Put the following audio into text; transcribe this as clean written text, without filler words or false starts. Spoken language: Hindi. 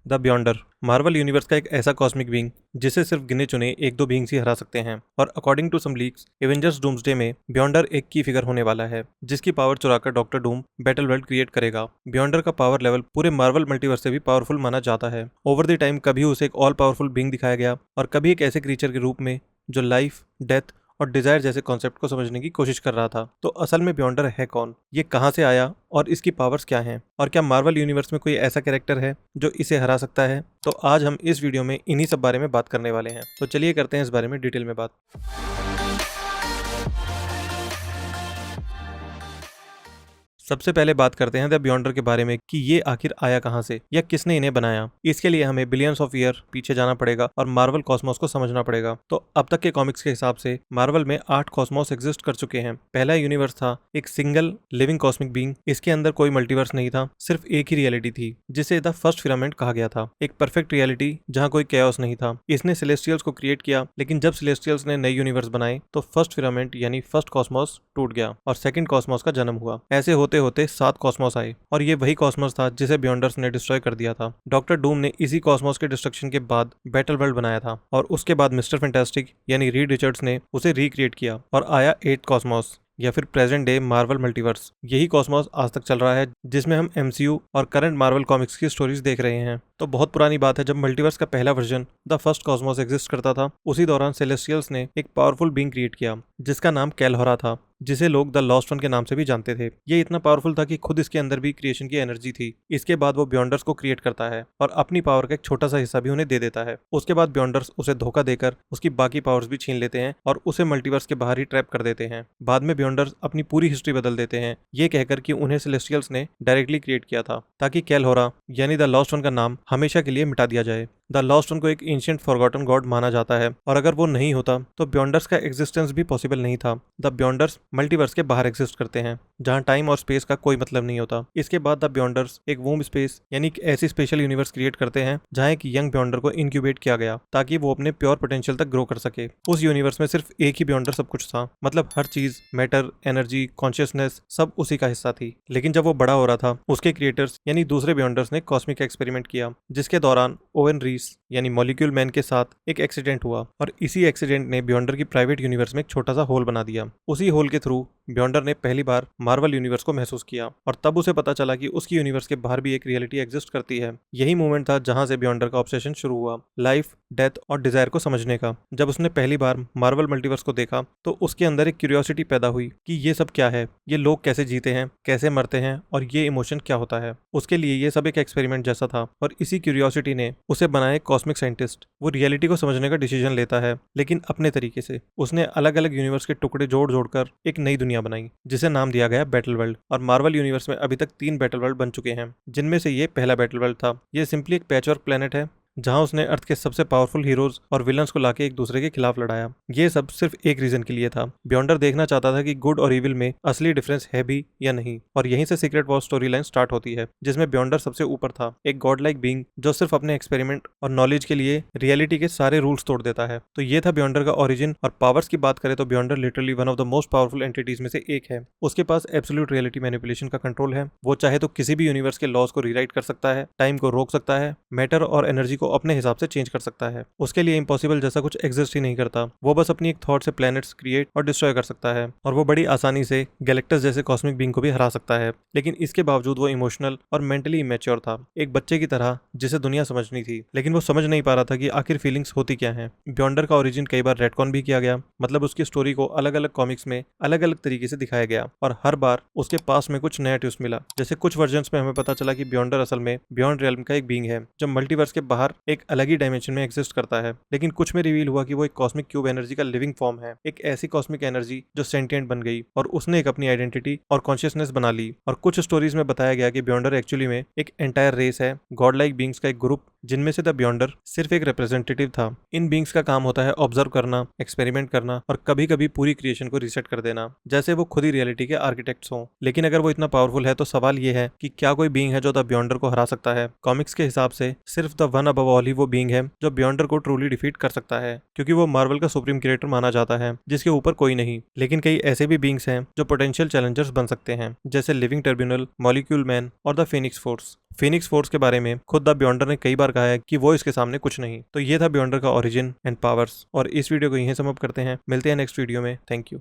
द ब्यॉन्डर मार्वल यूनिवर्स का एक ऐसा कॉस्मिक बीइंग जिसे सिर्फ गिने चुने एक दो बीइंग्स ही हरा सकते हैं। और according to some leaks Avengers Doomsday में ब्यॉन्डर एक की फिगर होने वाला है जिसकी पावर चुराकर doctor Doom battle world create करेगा। ब्यॉन्डर का पावर लेवल पूरे मार्वल मल्टीवर्स से भी पावरफुल माना जाता है। ओवर द टाइम कभी उसे एक ऑल पावरफुल बीइंग दिखाया गया और कभी एक ऐसे क्रीचर के रूप में जो लाइफ, डेथ और डिजायर जैसे कॉन्सेप्ट को समझने की कोशिश कर रहा था। तो असल में ब्यॉन्डर है कौन, ये कहाँ से आया और इसकी पावर्स क्या हैं, और क्या मार्वल यूनिवर्स में कोई ऐसा कैरेक्टर है जो इसे हरा सकता है? तो आज हम इस वीडियो में इन्हीं सब बारे में बात करने वाले हैं। तो चलिए करते हैं इस बारे में डिटेल में बात। सबसे पहले बात करते हैं द ब्यॉन्डर के बारे में कि ये आखिर आया कहाँ से या किसने इन्हें बनाया। इसके लिए हमें बिलियंस ऑफ ईयर पीछे जाना पड़ेगा और मार्वल कॉस्मोस को समझना पड़ेगा। तो अब तक के कॉमिक्स के हिसाब से मार्वल में 8 कॉस्मोस एग्जिस्ट कर चुके हैं। पहला यूनिवर्स था एक सिंगल लिविंग कॉस्मिक बीइंग। इसके अंदर कोई मल्टीवर्स नहीं था, सिर्फ एक ही रियलिटी थी जिसे द फर्स्ट फिलामेंट कहा गया था। एक परफेक्ट रियलिटी जहाँ कोई कैओस नहीं था। इसने सेलेस्टियल्स को क्रिएट किया, लेकिन जब सेलेस्टियल्स ने नए यूनिवर्स बनाए तो फर्स्ट फिलामेंट यानी फर्स्ट कॉस्मोस टूट गया और सेकंड कॉस्मोस का जन्म हुआ। ऐसे होते होते 7 कॉस्मोस आए और ये वही कॉस्मोस था जिसे ब्यॉन्डर्स ने डिस्ट्रॉय कर दिया था। डॉक्टर डूम ने इसी कॉस्मोस के डिस्ट्रक्शन के बाद बैटल वर्ल्ड बनाया था और उसके बाद मिस्टर फैंटास्टिक यानी रीड रिचर्ड्स ने उसे रिक्रिएट किया और आया 8 कॉस्मोस या फिर प्रेजेंट डे मार्वल मल्टीवर्स। यही कॉस्मोस आज तक चल रहा है जिसमें हम एमसीयू और करंट मार्वल कॉमिक्स की स्टोरीज देख रहे हैं। तो बहुत पुरानी बात है, जब मल्टीवर्स का पहला version the first Cosmos exist करता था, उसी दौरान सेलेस्टियल्स ने एक पावरफुल बीइंग क्रिएट किया जिसका नाम कैलहोरा था, जिसे लोग द लॉस्ट वन के नाम से भी जानते थे। ये इतना पावरफुल था कि खुद इसके अंदर भी क्रिएशन की एनर्जी थी। इसके बाद वो ब्यॉन्डर्स को क्रिएट करता है और अपनी पावर का एक छोटा सा हिस्सा भी उन्हें दे देता है। उसके बाद ब्यॉन्डर्स उसे धोखा देकर उसकी बाकी पावर्स भी छीन लेते हैं और उसे मल्टीवर्स के बाहर ही ट्रैप कर देते हैं। बाद में ब्यॉन्डर्स अपनी पूरी हिस्ट्री बदल देते हैं, ये कहकर कि उन्हें सेलेस्टियल्स ने डायरेक्टली क्रिएट किया था ताकि कैलहोरा यानी द लॉस्ट वन का नाम हमेशा के लिए मिटा दिया जाए। द लॉस्ट वन को एक एंशिएंट फॉरगॉटन गॉड माना जाता है और अगर वो नहीं होता तो ब्यॉन्डर्स का एग्जिस्टेंस भी पॉसिबल नहीं था। द ब्यॉन्डर्स मल्टीवर्स के बाहर एग्जिस्ट करते हैं जहां टाइम और स्पेस का कोई मतलब नहीं होता। इसके बाद द ब्यॉन्डर्स एक वूम स्पेस यानी एक ऐसी स्पेशल यूनिवर्स क्रिएट करते हैं जहां एक यंग ब्यॉन्डर को इनक्यूबेट किया गया ताकि वो अपने प्योर पोटेंशियल तक ग्रो कर सके। उस यूनिवर्स में सिर्फ एक ही ब्यॉन्डर सब कुछ था, मतलब हर चीज, मैटर, एनर्जी, कॉन्शियसनेस सब उसी का हिस्सा थी। लेकिन जब वो बड़ा हो रहा था, उसके क्रिएटर्स यानी दूसरे ब्यॉन्डर्स ने कॉस्मिक एक्सपेरिमेंट किया जिसके दौरान ओवेन रीस यानी मॉलिक्यूल मैन के साथ एक एक्सीडेंट हुआ और इसी एक्सीडेंट ने ब्यॉन्डर की प्राइवेट यूनिवर्स में एक छोटा सा होल बना दिया। उसी होल के थ्रू ब्यॉन्डर ने पहली बार मार्वल यूनिवर्स को महसूस किया और तब उसे पता चला कि उसकी यूनिवर्स के बाहर भी एक रियलिटी एग्जिस्ट करती है। यही मोमेंट था जहां से ब्यॉन्डर का ऑब्सेशन शुरू हुआ, लाइफ, डेथ और डिजायर को समझने का। जब उसने पहली बार मार्वल मल्टीवर्स को देखा तो उसके अंदर एक क्यूरियोसिटी पैदा हुई कि ये सब क्या है, ये लोग कैसे जीते हैं, कैसे मरते हैं और ये इमोशन क्या होता है। उसके लिए ये सब एक एक्सपेरिमेंट जैसा था और इसी क्यूरियोसिटी ने उसे बनाया एक कॉस्मिक साइंटिस्ट। वो रियलिटी को समझने का डिसीजन लेता है, लेकिन अपने तरीके से। उसने अलग अलग यूनिवर्स के टुकड़े जोड़ जोड़कर एक नई दुनिया बनाई जिसे नाम दिया गया बैटल वर्ल्ड। और मार्वल यूनिवर्स में अभी तक 3 बैटल वर्ल्ड बन चुके हैं, जिनमें से ये पहला बैटल वर्ल्ड था। ये सिंपली एक पैचवर्क प्लेनेट है जहां उसने अर्थ के सबसे पावरफुल हीरोज और विलन्स को लाके एक दूसरे के खिलाफ लड़ाया। ये सब सिर्फ एक रीजन के लिए था, ब्यॉन्डर देखना चाहता था कि गुड और इविल में असली डिफरेंस है भी या नहीं। और यहीं से secret war story line start होती है जिसमें ब्यॉन्डर सबसे ऊपर था, एक गॉड लाइक बीइंग जो सिर्फ अपने एक्सपेरिमेंट और नॉलेज के लिए रियलिटी के सारे रूल्स तोड़ देता है। तो ये था ब्यॉन्डर का ओरिजिन। और पावर्स की बात करें तो Beyonder literally one of the most powerful entities में से एक है। उसके पास एब्सोल्यूट रियलिटी मैनिपुलेशन का कंट्रोल है। वो चाहे तो किसी भी यूनिवर्स के लॉज को रीराइट कर सकता है, टाइम को रोक सकता है, मैटर और एनर्जी को अपने हिसाब से चेंज कर सकता है। उसके लिए इम्पॉसिबल जैसा कुछ एग्जिस्ट ही नहीं करता। वो बस अपनी एक थॉट से प्लैनेट्स क्रिएट और डिस्ट्रॉय कर सकता है और वो बड़ी आसानी से गैलेक्टस जैसे कॉस्मिक बीइंग को भी हरा सकता है। लेकिन इसके बावजूद वो इमोशनल और मेंटली इमेच्योर था, एक बच्चे की तरह जिसे दुनिया समझनी थी, लेकिन वो समझ नहीं पा रहा था कि आखिर फीलिंग्स होती क्या हैं। ब्यॉन्डर का ओरिजिन कई बार रेटकॉन भी किया गया, मतलब उसकी स्टोरी को अलग अलग कॉमिक्स में अलग अलग तरीके से दिखाया गया और हर बार उसके पास में कुछ नया ट्विस्ट मिला। जैसे कुछ वर्जन्स में हमें पता चला कि ब्यॉन्डर असल में बियॉन्ड रियल्म का एक बीइंग है जो मल्टीवर्स के बाहर एक अलग ही डायमेंशन में एग्जिस्ट करता है। लेकिन कुछ में रिवील हुआ कि वो एक कॉस्मिक क्यूब एनर्जी का लिविंग फॉर्म है, एक ऐसी कॉस्मिक एनर्जी जो सेंटिएंट बन गई और उसने एक अपनी आइडेंटिटी और कॉन्शियसनेस बना ली। और कुछ स्टोरीज में बताया गया कि ब्यॉन्डर एक्चुअली में एक एंटायर रेस है, गॉड लाइक बीइंग्स का एक ग्रुप जिनमें से द ब्यॉन्डर सिर्फ एक रिप्रेजेंटेटिव था। इन बीइंग्स का काम होता है ऑब्जर्व करना, एक्सपेरिमेंट करना और कभी कभी पूरी क्रिएशन को रीसेट कर देना, जैसे वो खुद ही रियलिटी के आर्किटेक्ट्स हों। लेकिन अगर वो इतना पावरफुल है तो सवाल ये है कि क्या कोई बीइंग है जो द ब्यॉन्डर को हरा सकता है? कॉमिक्स के हिसाब से सिर्फ the one above all he वो बीइंग है जो ब्यॉन्डर को ट्रूली डिफीट कर सकता है, क्योंकि वो मार्वल का सुप्रीम क्रिएटर माना जाता है जिसके ऊपर कोई नहीं। लेकिन कई ऐसे भी बीइंग्स हैं जो पोटेंशियल चैलेंजर्स बन सकते हैं, जैसे लिविंग टर्मिनल, मॉलिक्यूल मैन और the Phoenix force. Phoenix force के बारे में खुद द ब्यॉन्डर ने कई बार पर कहा है कि वो इसके सामने कुछ नहीं। तो ये था बियॉन्डर का ओरिजिन एंड पावर्स, और इस वीडियो को यहीं समाप्त करते हैं। मिलते हैं नेक्स्ट वीडियो में। Thank you.